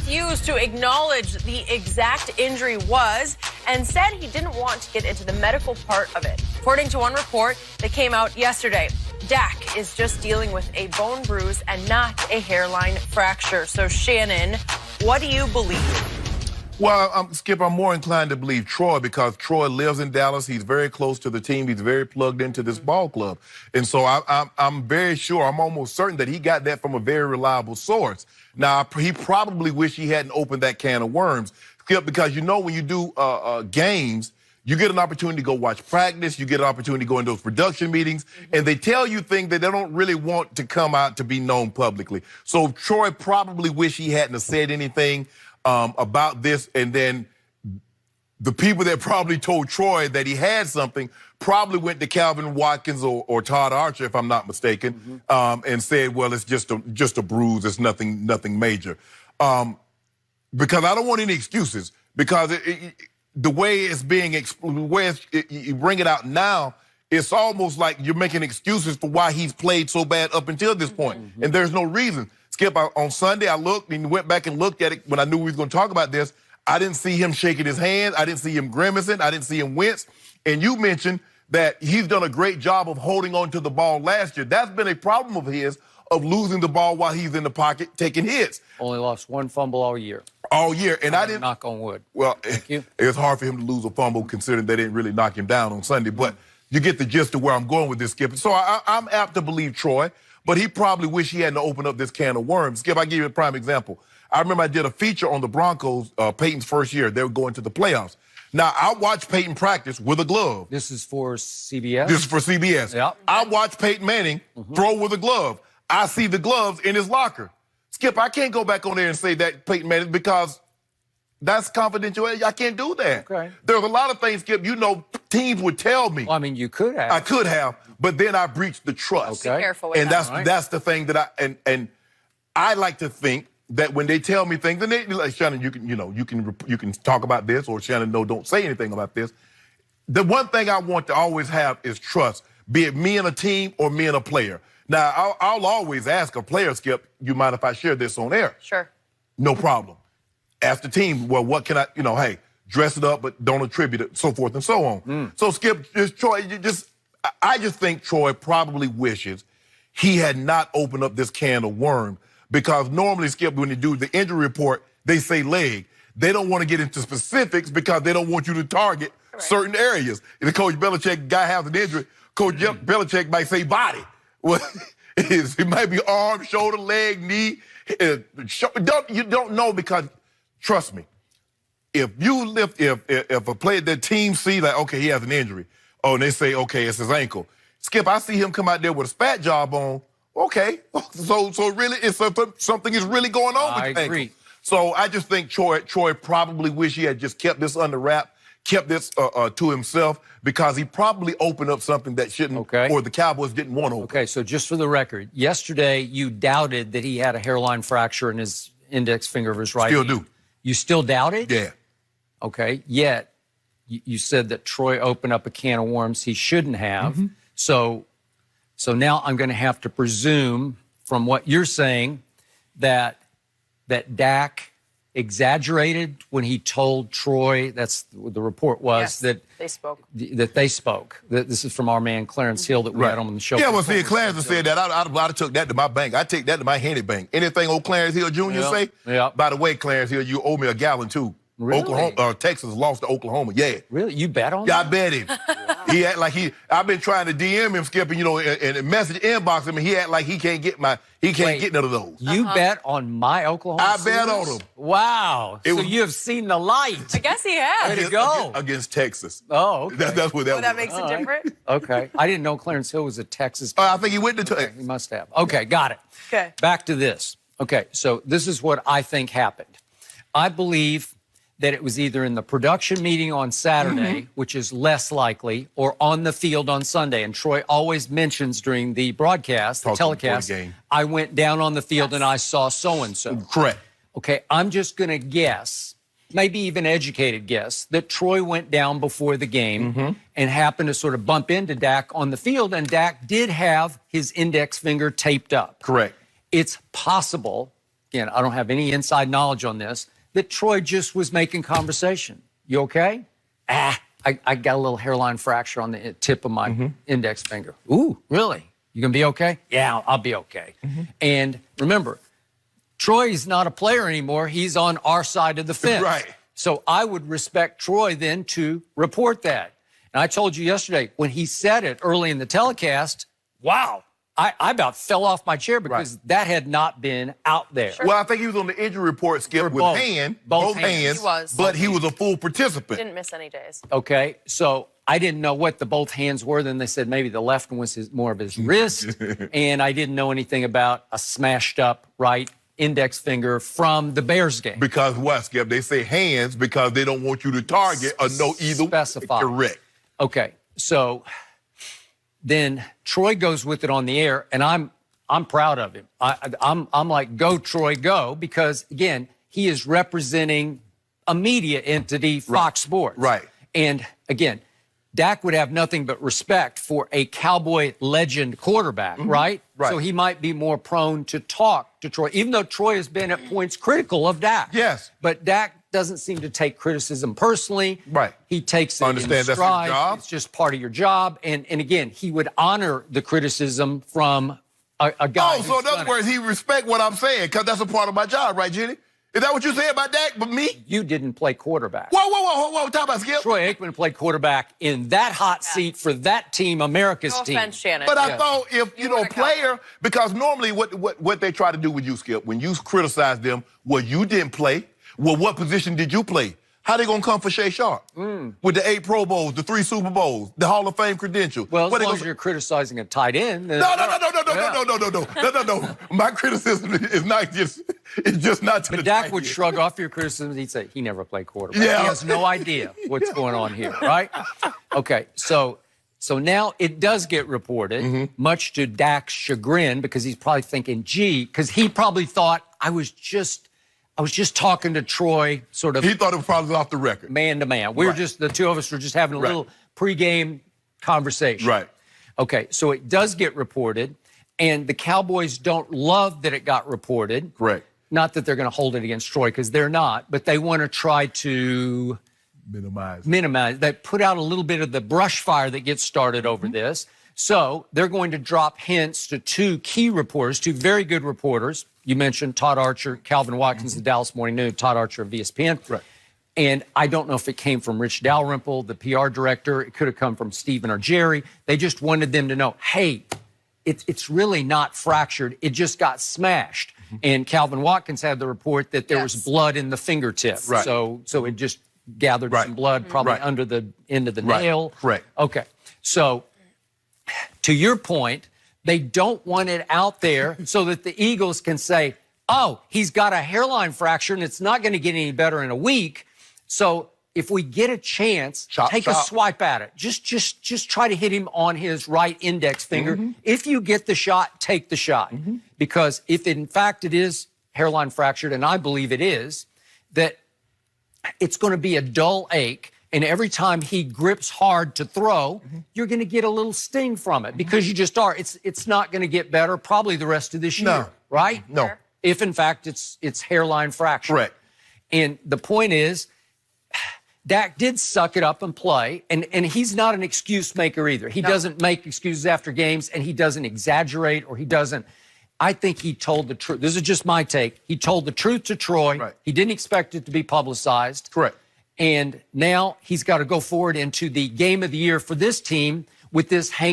refused to acknowledge the exact injury was and said he didn't want to get into the medical part of it. According to one report that came out yesterday, Dak is just dealing with a bone bruise and not a hairline fracture. So, Shannon, what do you believe? Well, Skip, I'm more inclined to believe Troy because Troy lives in Dallas. He's very close to the team. He's very plugged into this ball club. And so I'm very sure, I'm almost certain that he got that from a very reliable source. Now, he probably wish he hadn't opened that can of worms, Skip, because you know when you do games, you get an opportunity to go watch practice. You get an opportunity to go in those production meetings. And they tell you things that they don't really want to come out to be known publicly. So Troy probably wish he hadn't have said anything about this, and then the people that probably told Troy that he had something probably went to Calvin Watkins or Todd Archer, if I'm not mistaken, and said, "Well, it's just a bruise. It's nothing major." Because I don't want any excuses. Because the way it's being you bring it out now, it's almost like you're making excuses for why he's played so bad up until this point, and there's no reason. Skip, on Sunday, I looked and went back and looked at it when I knew we was going to talk about this. I didn't see him shaking his hand. I didn't see him grimacing. I didn't see him wince. And you mentioned that he's done a great job of holding on to the ball last year. That's been a problem of his, of losing the ball while he's in the pocket taking hits. Only lost one fumble all year. All year. And I didn't... Knock on wood. Well, it's hard for him to lose a fumble considering they didn't really knock him down on Sunday. But you get the gist of where I'm going with this, Skip. So I'm apt to believe Troy. But he probably wish he hadn't opened up this can of worms. Skip, I'll give you a prime example. I remember I did a feature on the Broncos, Peyton's first year. They were going to the playoffs. Now, I watched Peyton practice with a glove. This is for CBS? This is for CBS. Yep. I watched Peyton Manning throw with a glove. I see the gloves in his locker. Skip, I can't go back on there and say that Peyton Manning because that's confidential. I can't do that. Okay. There's a lot of things, Skip, you know, teams would tell me. Well, I mean, you could have. I could have, but then I breached the trust. Okay. Be careful with and that. that's the thing that and I like to think that when they tell me things, and they like Shannon, you can talk about this, or Shannon, no, don't say anything about this. The one thing I want to always have is trust, be it me and a team or me and a player. Now, I'll always ask a player, Skip, you mind if I share this on air? Sure. No problem. Ask the team, well, what can I, hey, dress it up, but don't attribute it, so forth and so on. So, Skip, I just think Troy probably wishes he had not opened up this can of worm, because normally, Skip, when they do the injury report, they say leg. They don't want to get into specifics because they don't want you to target certain areas. If Coach Belichick guy has an injury, Coach Belichick might say body. Well, it might be arm, shoulder, leg, knee. You don't know because, trust me, if a player, the team see like, okay, he has an injury, and they say, okay, it's his ankle. Skip, I see him come out there with a spat job on. Okay, so really, something is really going on with the ankle. So I just think Troy probably wish he had just kept this under wrap, kept this to himself, because he probably opened up something that shouldn't, or the Cowboys didn't want to open. Okay, so just for the record, yesterday you doubted that he had a hairline fracture in his index finger of his right hand. Still do. You still doubt it? Yeah. Okay, yet you said that Troy opened up a can of worms he shouldn't have. So now I'm going to have to presume from what you're saying that Dak exaggerated when he told Troy, that's what the report was, that they spoke. This is from our man Clarence Hill that we had on the show. Yeah, well, see, Clarence said that. I'd have took that to my bank. I take that to my handy bank. Anything old Clarence Hill Jr. say? Yeah. By the way, Clarence Hill, you owe me a gallon too. Really? Oklahoma, Texas lost to Oklahoma. Yeah. Really? You bet on that? that? Yeah, I bet him. Wow. He act like I've been trying to DM him, Skip, and message inbox him, and he act like he can't get none of those. You bet on my Oklahoma I bet on him. Wow. So you have seen the light. I guess he has. Way to go. Against Texas. Oh, okay. That's what that was. That makes it different? Okay. I didn't know Clarence Hill was a Texas. I think he went to Texas. He must have. Okay, got it. Okay. Back to this. Okay, so this is what I think happened. I believe that it was either in the production meeting on Saturday, which is less likely, or on the field on Sunday. And Troy always mentions during the broadcast, the telecast, I went down on the field and I saw so-and-so. Correct. Okay, I'm just going to guess, maybe even educated guess, that Troy went down before the game and happened to sort of bump into Dak on the field, and Dak did have his index finger taped up. Correct. It's possible again, I don't have any inside knowledge on this, that Troy just was making conversation. You okay? I got a little hairline fracture on the tip of my index finger. Ooh, really? You gonna be okay? Yeah, I'll be okay. And remember, Troy's not a player anymore. He's on our side of the fence. Right. So I would respect Troy then to report that. And I told you yesterday, when he said it early in the telecast, wow, I about fell off my chair because that had not been out there. Well, I think he was on the injury report, Skip, with both hands. He was. But he was a full participant. Didn't miss any days. Okay, so I didn't know what the both hands were. Then they said maybe the left one was more of his wrist. And I didn't know anything about a smashed up right index finger from the Bears game. Because what, Skip? They say hands because they don't want you to target or know either. Specify. Correct. Okay, so then Troy goes with it on the air, and I'm proud of him. I'm like, go Troy, go, because again, he is representing a media entity, Fox Sports. Right. And again, Dak would have nothing but respect for a Cowboy legend quarterback, right? Right. So he might be more prone to talk to Troy, even though Troy has been at points critical of Dak. Yes. But Dak doesn't seem to take criticism personally. Right. He takes it Understand in that's his stride. job. It's just part of your job. And again, he would honor the criticism from a guy. Oh, so in other words, he respect what I'm saying because that's a part of my job, right, Jenny? Is that what you say about Dak, but me? You didn't play quarterback. Whoa, talk about Skip. Troy Aikman played quarterback in that hot seat for that team, America's No team. offense, Shannon. But I thought if, player, because normally what they try to do with you, Skip, when you criticize them, well, you didn't play. Well, what position did you play? How they gonna come for Shea Sharp? With the 8 Pro Bowls, the 3 Super Bowls, the Hall of Fame credential. Well, as long as you're criticizing a tight end. Then No. My criticism is not just, it's just not to But the Dak tight would end. shrug off your criticism. He'd say, he never played quarterback. Yeah. He has no idea what's going on here, right? Okay, so now it does get reported, much to Dak's chagrin, because he's probably thinking, gee, because he probably thought I was just talking to Troy sort of He thought it was probably off the record. man to man. We were just, the two of us were just having a little pregame conversation. Right. Okay, so it does get reported, and the Cowboys don't love that it got reported. Correct. Not that they're going to hold it against Troy, because they're not, but they want to try to minimize. They put out a little bit of the brush fire that gets started over this. So they're going to drop hints to 2 key reporters, 2 very good reporters. You mentioned Todd Archer, Calvin Watkins, the Dallas Morning News, Todd Archer of ESPN. Right. And I don't know if it came from Rich Dalrymple, the PR director. It could have come from Stephen or Jerry. They just wanted them to know, hey, it's really not fractured. It just got smashed. And Calvin Watkins had the report that there was blood in the fingertip. Right. So it just gathered some blood probably under the end of the nail. Correct. Okay. So to your point, they don't want it out there so that the Eagles can say, oh, he's got a hairline fracture and it's not going to get any better in a week. So if we get a chance, take a swipe at it. Just try to hit him on his right index finger. If you get the shot, take the shot. Because if in fact it is hairline fractured, and I believe it is, that it's going to be a dull ache. And every time he grips hard to throw, you're going to get a little sting from it because you just are. It's not going to get better probably the rest of this year, right? No. If in fact it's hairline fracture. Correct. And the point is, Dak did suck it up and play, and he's not an excuse maker either. He doesn't make excuses after games, and he doesn't exaggerate, or he doesn't. I think he told the truth. This is just my take. He told the truth to Troy. Right. He didn't expect it to be publicized. Correct. And now he's got to go forward into the game of the year for this team with this hang.